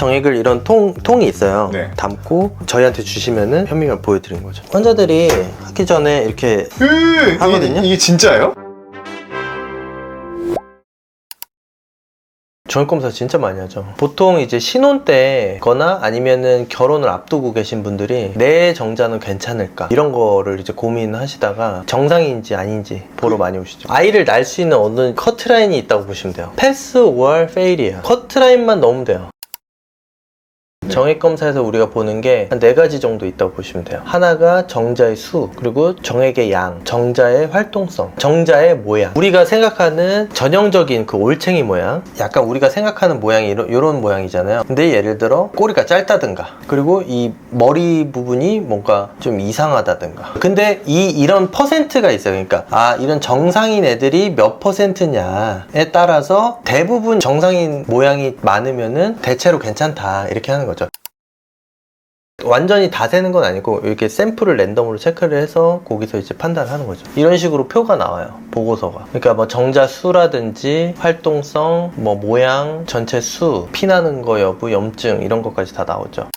정액을 이런 통이 있어요. 네. 담고 저희한테 주시면은 현미경을 보여드리는 거죠. 환자들이 하기 전에 이렇게 하거든요. 이게 진짜예요? 정액검사 진짜 많이 하죠. 보통 이제 신혼 때거나 아니면은 결혼을 앞두고 계신 분들이 내 정자는 괜찮을까 이런 거를 이제 고민하시다가 정상인지 아닌지 보러 많이 오시죠. 아이를 낳을 수 있는 어느 커트라인이 있다고 보시면 돼요. 패스 or fail이에요. 커트라인만 넘으면 돼요. 정액검사에서 우리가 보는 게 한 4가지 정도 있다고 보시면 돼요. 하나가 정자의 수, 그리고 정액의 양, 정자의 활동성, 정자의 모양. 우리가 생각하는 전형적인 그 올챙이 모양, 약간 우리가 생각하는 모양이 이런 모양이잖아요. 근데 예를 들어 꼬리가 짧다든가, 그리고 이 머리 부분이 뭔가 좀 이상하다든가. 근데 이런 퍼센트가 있어요. 그러니까 이런 정상인 애들이 몇 퍼센트냐에 따라서 대부분 정상인 모양이 많으면은 대체로 괜찮다 이렇게 하는 거죠. 완전히 다 세는 건 아니고 이렇게 샘플을 랜덤으로 체크를 해서 거기서 이제 판단하는 거죠. 이런 식으로 표가 나와요. 보고서가. 그러니까 뭐 정자 수라든지 활동성, 뭐 모양, 전체 수, 피나는 거 여부, 염증 이런 것까지 다 나오죠.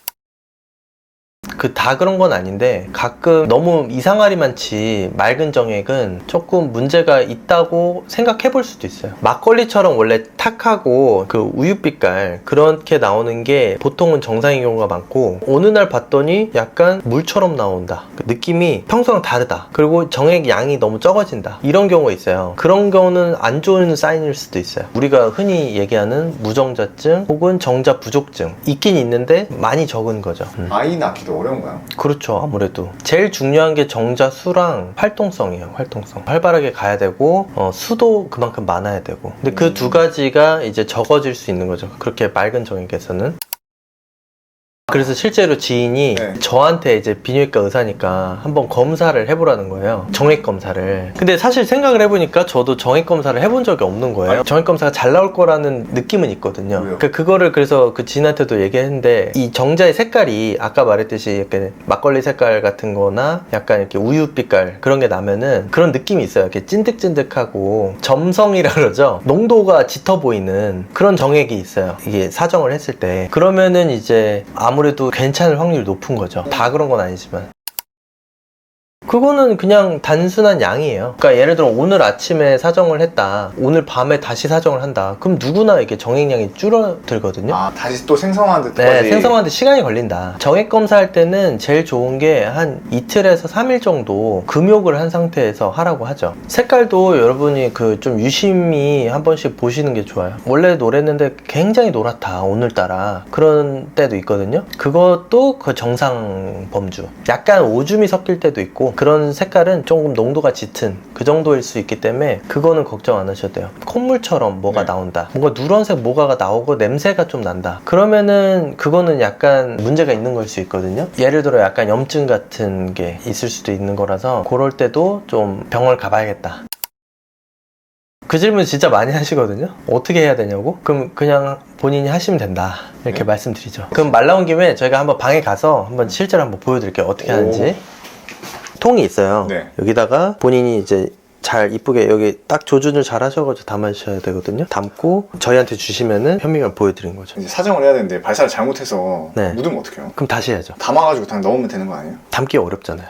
다 그런 건 아닌데 가끔 너무 이상하리 많지 맑은 정액은 조금 문제가 있다고 생각해 볼 수도 있어요. 막걸리처럼 원래 탁하고 그 우유빛깔 그렇게 나오는 게 보통은 정상인 경우가 많고 어느 날 봤더니 약간 물처럼 나온다. 그 느낌이 평소랑 다르다. 그리고 정액 양이 너무 적어진다. 이런 경우가 있어요. 그런 경우는 안 좋은 사인일 수도 있어요. 우리가 흔히 얘기하는 무정자증 혹은 정자 부족증 있긴 있는데 많이 적은 거죠. 아이 낳기도 어려운 거야? 그렇죠. 아무래도 제일 중요한 게 정자 수랑 활동성이에요. 활동성 활발하게 가야 되고 수도 그만큼 많아야 되고. 근데 그 2가지가 이제 적어질 수 있는 거죠. 그렇게 맑은 정액에서는. 그래서 실제로 지인이 저한테 이제 비뇨기과 의사니까 한번 검사를 해보라는 거예요. 정액 검사를. 근데 사실 생각을 해보니까 저도 정액 검사를 해본 적이 없는 거예요. 정액 검사가 잘 나올 거라는 느낌은 있거든요. 그러니까 그거를 그래서 그 지인한테도 얘기했는데 이 정자의 색깔이 아까 말했듯이 약간 막걸리 색깔 같은 거나 약간 이렇게 우유빛깔 그런 게 나면은 그런 느낌이 있어요. 이렇게 찐득찐득하고 점성이라 그러죠. 농도가 짙어 보이는 그런 정액이 있어요. 이게 사정을 했을 때. 그러면은 이제 아무래도 괜찮을 확률이 높은 거죠. 다 그런 건 아니지만. 그거는 그냥 단순한 양이에요. 그러니까 예를 들어 오늘 아침에 사정을 했다, 오늘 밤에 다시 사정을 한다, 그럼 누구나 이게 정액량이 줄어들거든요. 다시 또 생성하는 데까지. 네, 생성하는데 시간이 걸린다. 정액 검사할 때는 제일 좋은 게 한 이틀에서 3일 정도 금욕을 한 상태에서 하라고 하죠. 색깔도 여러분이 그 좀 유심히 한 번씩 보시는 게 좋아요. 원래 노랬는데 굉장히 노랗다 오늘따라 그런 때도 있거든요. 그것도 그 정상 범주. 약간 오줌이 섞일 때도 있고 그런 색깔은 조금 농도가 짙은 그 정도일 수 있기 때문에 그거는 걱정 안 하셔도 돼요. 콧물처럼 뭐가 나온다, 뭔가 누런색 뭐가가 나오고 냄새가 좀 난다, 그러면은 그거는 약간 문제가 있는 걸 수 있거든요. 예를 들어 약간 염증 같은 게 있을 수도 있는 거라서 그럴 때도 좀 병원을 가봐야겠다. 그 질문 진짜 많이 하시거든요. 어떻게 해야 되냐고? 그럼 그냥 본인이 하시면 된다 이렇게 말씀드리죠. 그럼 말 나온 김에 저희가 한번 방에 가서 한번 실제로 한번 보여드릴게요. 어떻게 하는지. 통이 있어요. 여기다가 본인이 이제 잘 이쁘게 여기 딱 조준을 잘 하셔가지고 담아주셔야 되거든요. 담고 저희한테 주시면은 현미경을 보여드리는 거죠. 이제 사정을 해야 되는데 발사를 잘못해서 묻으면 어떡해요? 그럼 다시 해야죠. 담아가지고 그냥 넣으면 되는 거 아니에요? 담기 어렵잖아요.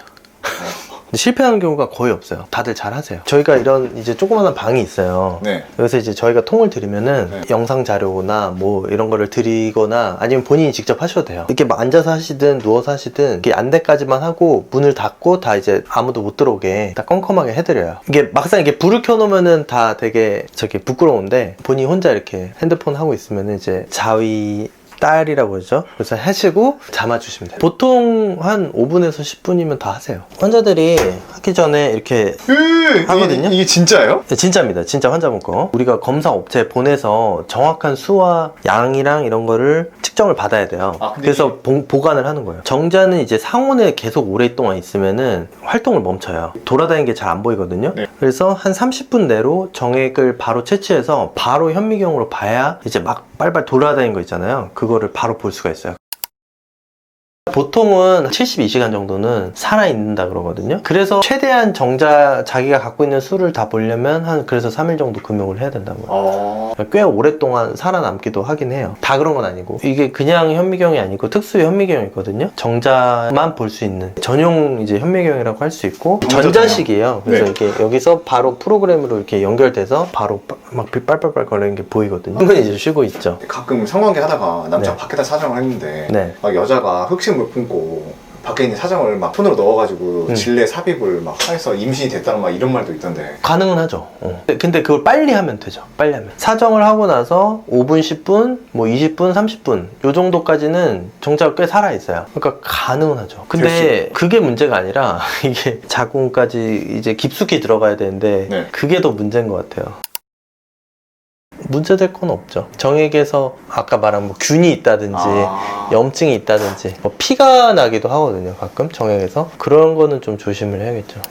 근데 실패하는 경우가 거의 없어요. 다들 잘 하세요. 저희가 이런 이제 조그마한 방이 있어요. 여기서 이제 저희가 통을 드리면은 영상 자료나 뭐 이런 거를 드리거나 아니면 본인이 직접 하셔도 돼요. 이렇게 뭐 앉아서 하시든 누워서 하시든 이게 안대까지만 하고 문을 닫고 다 이제 아무도 못 들어오게 다 껌껌하게 해드려요. 이게 막상 이게 불을 켜놓으면은 다 되게 저기 부끄러운데 본인이 혼자 이렇게 핸드폰 하고 있으면은 이제 자위 딸이라고 그러죠. 그래서 하시고 잠아주시면 돼요. 보통 한 5분에서 10분이면 다 하세요. 환자들이 하기 전에 이렇게 하거든요. 이게 진짜예요? 네, 진짜입니다. 진짜 환자분 거. 우리가 검사 업체에 보내서 정확한 수와 양이랑 이런 거를 측정을 받아야 돼요. 그래서 보관을 하는 거예요. 정자는 이제 상온에 계속 오랫동안 있으면은 활동을 멈춰요. 돌아다니는 게 잘 안 보이거든요. 그래서 한 30분 내로 정액을 바로 채취해서 바로 현미경으로 봐야 이제 막 빨빨 돌아다니는 거 있잖아요. 그거를 바로 볼 수가 있어요. 보통은 72시간 정도는 살아있는다 그러거든요. 그래서 최대한 정자 자기가 갖고 있는 수를 다 보려면 그래서 3일 정도 금욕을 해야 된다고요. 꽤 오랫동안 살아남기도 하긴 해요. 다 그런 건 아니고 이게 그냥 현미경이 아니고 특수 현미경이 있거든요. 정자만 볼 수 있는 전용 이제 현미경이라고 할 수 있고 전자식이에요. 그래서 이렇게 여기서 바로 프로그램으로 이렇게 연결돼서 바로 막 빨빨빨 거리는 게 보이거든요. 그건 이제 쉬고 있죠. 가끔 성관계 하다가 남자가 밖에다 사정을 했는데 막 여자가 흑심을 품고 밖에 있는 사정을 막 손으로 넣어가지고 질내 삽입을 막 해서 임신이 됐다는 막 이런 말도 있던데. 가능은 하죠. 근데 그걸 빨리 하면 되죠. 빨리 하면. 사정을 하고 나서 5분, 10분, 뭐 20분, 30분 요 정도까지는 정자가 꽤 살아있어요. 그러니까 가능은 하죠. 근데 그게 문제가 아니라 이게 자궁까지 이제 깊숙이 들어가야 되는데 그게 더 문제인 것 같아요. 문제될 건 없죠. 정액에서 아까 말한 뭐 균이 있다든지 염증이 있다든지 뭐 피가 나기도 하거든요. 가끔 정액에서 그런 거는 좀 조심을 해야겠죠.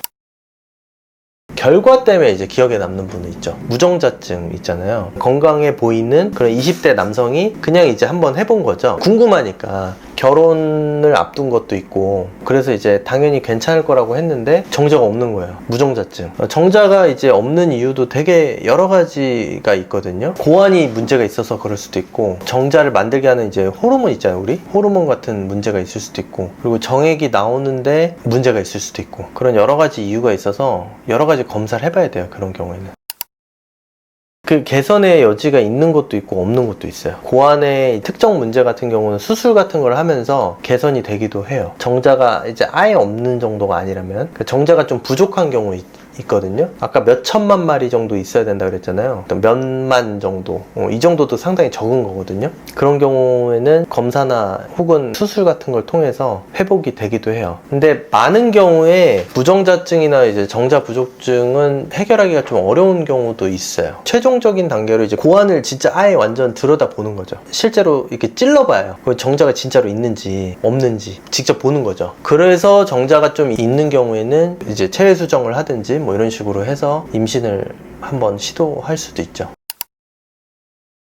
결과 때문에 이제 기억에 남는 분은 있죠. 무정자증 있잖아요. 건강해 보이는 그런 20대 남성이 그냥 이제 한번 해본 거죠. 궁금하니까. 결혼을 앞둔 것도 있고 그래서 이제 당연히 괜찮을 거라고 했는데 정자가 없는 거예요. 무정자증. 정자가 이제 없는 이유도 되게 여러 가지가 있거든요. 고환이 문제가 있어서 그럴 수도 있고 정자를 만들게 하는 이제 호르몬 있잖아요. 우리 호르몬 같은 문제가 있을 수도 있고 그리고 정액이 나오는데 문제가 있을 수도 있고 그런 여러 가지 이유가 있어서 여러 가지 검사를 해봐야 돼요. 그런 경우에는. 그 개선의 여지가 있는 것도 있고 없는 것도 있어요. 고환의 특정 문제 같은 경우는 수술 같은 걸 하면서 개선이 되기도 해요. 정자가 이제 아예 없는 정도가 아니라면 정자가 좀 부족한 경우 있거든요. 아까 몇 천만 마리 정도 있어야 된다 그랬잖아요. 몇만 정도 이 정도도 상당히 적은 거거든요. 그런 경우에는 검사나 혹은 수술 같은 걸 통해서 회복이 되기도 해요. 근데 많은 경우에 무정자증이나 이제 정자 부족증은 해결하기가 좀 어려운 경우도 있어요. 최종적인 단계로 이제 고환을 진짜 아예 완전 들여다 보는 거죠. 실제로 이렇게 찔러봐요. 정자가 진짜로 있는지 없는지 직접 보는 거죠. 그래서 정자가 좀 있는 경우에는 이제 체외 수정을 하든지 뭐 이런 식으로 해서 임신을 한번 시도할 수도 있죠.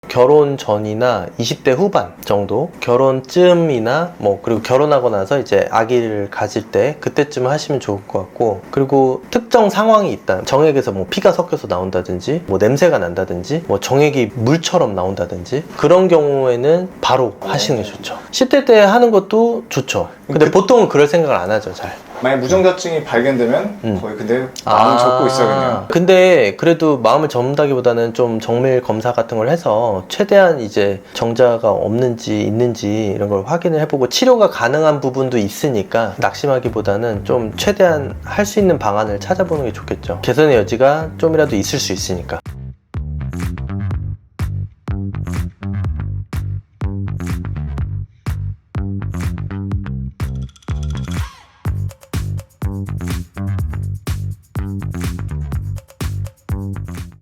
결혼 전이나 20대 후반 정도 결혼쯤이나 뭐 그리고 결혼하고 나서 이제 아기를 가질 때 그때쯤 하시면 좋을 것 같고 그리고 특정 상황이 있다 정액에서 뭐 피가 섞여서 나온다든지 뭐 냄새가 난다든지 뭐 정액이 물처럼 나온다든지 그런 경우에는 바로 하시는 게 좋죠. 10대 때 하는 것도 좋죠. 근데 보통은 그럴 생각을 안 하죠. 잘. 만약 무정자증이 발견되면 거의 근데 마음을 접고 있어야겠네요. 근데 그래도 마음을 접는다기보다는 좀 정밀 검사 같은 걸 해서 최대한 이제 정자가 없는지 있는지 이런 걸 확인을 해보고 치료가 가능한 부분도 있으니까 낙심하기보다는 좀 최대한 할 수 있는 방안을 찾아보는 게 좋겠죠. 개선의 여지가 좀이라도 있을 수 있으니까.